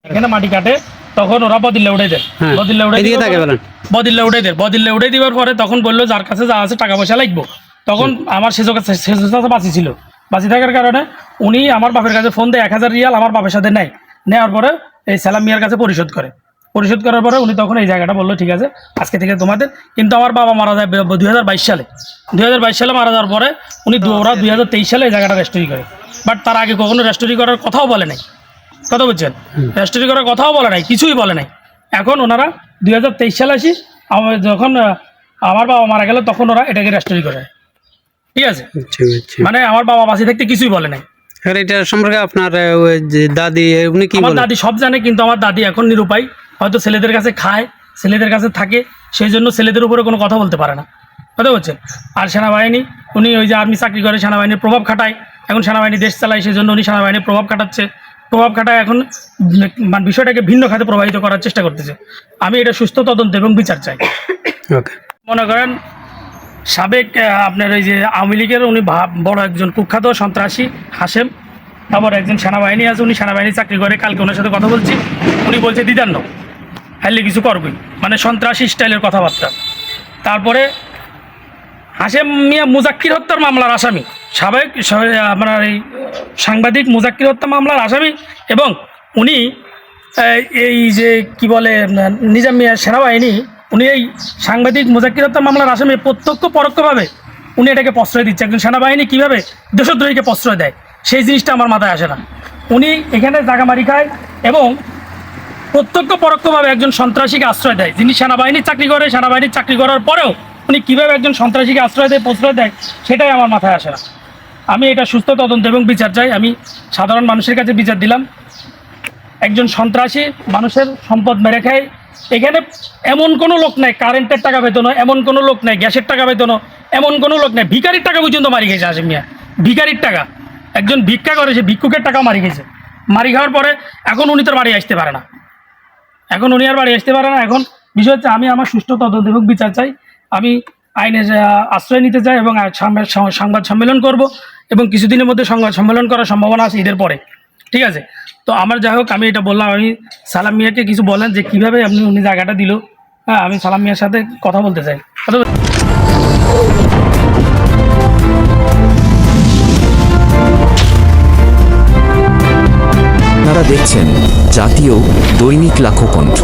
এখানে মাটি কাটে তখন ওরা বদিল্লা উঠে দেয়। বদিল্লা উঠে দেওয়ার পরে তখন বললো যার কাছে যা আছে টাকা পয়সা লাগবো। তখন আমার শেষ বাঁচি ছিল, বাঁচি থাকার কারণে উনি আমার বাপের কাছে ফোন দেয় 1000 রিয়াল আমার বাপের সাথে নেয়। নেওয়ার পরে এই সালাম মিয়ার কাছে পরিশোধ করার পরে উনি তখন এই জায়গাটা বললো ঠিক আছে আজকে থেকে তোমাদের। কিন্তু আমার বাবা মারা যায় 2022 সালে মারা যাওয়ার পরে ওরা 2023 সালে এই জায়গাটা রেস্টোরি করে। বাট তার আগে কখনো রেস্টোরি করার কথাও বলে নাই। কথা বলছেন, রেস্টোরি করার কথাও বলে নাই, কিছুই বলে নাই। এখন ওনারা 2023 সালে আসি যখন আমার বাবা মারা গেল তখন ওরা এটাকে রেস্টোরি করে। ঠিক আছে, মানে আমার বাবা বাঁচি থাকতে কিছুই বলে নাই। এটা সম্পর্কে আপনার দাদি উনি কি আমার দাদি সব জানে, কিন্তু আমার দাদি এখন নিরুপায়, হয়তো ছেলেদের কাছে খায়, ছেলেদের কাছে থাকে, সেই জন্য ছেলেদের উপরে কোনো কথা বলতে পারে না। কথা বলছেন। আর সেনাবাহিনী উনি ওই যে আর্মি চাকরি করে সেনাবাহিনীর প্রভাব খাটায়, এখন সেনাবাহিনী দেশ চালায়, সেই জন্য উনি সেনাবাহিনীর প্রভাব খাটায় এখন বিষয়টাকে ভিন্ন খাতে প্রবাহিত করার চেষ্টা করতেছে। আমি এটা সুস্থ তদন্ত এবং বিচার চাই। মনে করেন সাবেক আপনার এই যে আওয়ামী লীগের উনি বড় একজন কুখ্যাত সন্ত্রাসী হাশেম, তারপর একজন সেনাবাহিনী আছে, উনি সেনাবাহিনী চাকরি করে। কালকে ওনার সাথে কথা বলছি, উনি বলছে দিদান্ন হাইলে কিছু করবই, মানে সন্ত্রাসী স্টাইলের কথাবার্তা। তারপরে হাশেম মিয়া মুজাক্কির হত্যার মামলার আসামি, সাবেক আপনার এই সাংবাদিক মুজাক্কির হত্যা মামলার আসামি, এবং উনি এই যে কি বলে নিজাম মিয়া সেনাবাহিনী, উনি এই সাংবাদিক মুজাক্কির হত্যা মামলার আসামি প্রত্যক্ষ পরোক্ষভাবে উনি এটাকে প্রশ্রয় দিচ্ছে। একজন সেনাবাহিনী কীভাবে দেশদ্রোহীকে প্রশ্রয় দেয় সেই জিনিসটা আমার মাথায় আসে না। উনি এখানে জাগামারি খায় এবং প্রত্যক্ষ পরোক্ষভাবে একজন সন্ত্রাসীকে আশ্রয় দেয়, যিনি সেনাবাহিনীর চাকরি করে। সেনাবাহিনীর চাকরি করার পরেও উনি কীভাবে একজন সন্ত্রাসীকে প্রশ্রয় দেয় সেটাই আমার মাথায় আসে না। আমি এটা সুস্থ তদন্ত এবং বিচার চাই। আমি সাধারণ মানুষের কাছে বিচার দিলাম। একজন সন্ত্রাসী মানুষের সম্পদ মেরে খায়। এখানে এমন কোনো লোক নাই কারেন্টের টাকা বেতনও, এমন কোনো লোক নাই গ্যাসের টাকা বেতনও, এমন কোনো লোক নাই ভিখারির টাকা পর্যন্ত মারি গেছে হাশেম মিয়া। ভিখারির টাকা, একজন ভিক্ষা করে, সে ভিক্ষুকের টাকাও মারি গেছে। মারি খাওয়ার পরে এখন উনি তোর বাড়ি আসতে পারে না। এখন বিষয় হচ্ছে আমি আমার সুষ্ঠু তদন্ত এবং বিচার চাই। আমি আইনের আশ্রয় নিতে চাই এবং সংবাদ সম্মেলন করব, এবং কিছুদিনের মধ্যে সংবাদ সম্মেলন করার সম্ভাবনা আছে ঈদের পরে। ঠিক আছে, তো আমার যাই হোক আমি এটা বললাম। আমি সালাম মিয়াকে কিছু বলেন যে কীভাবে উনি জায়গাটা দিল। হ্যাঁ, আমি সালাম মিয়ার সাথে কথা বলতে চাই। আপনারা দেখছেন জাতীয় দৈনিক লাখো কণ্ঠ।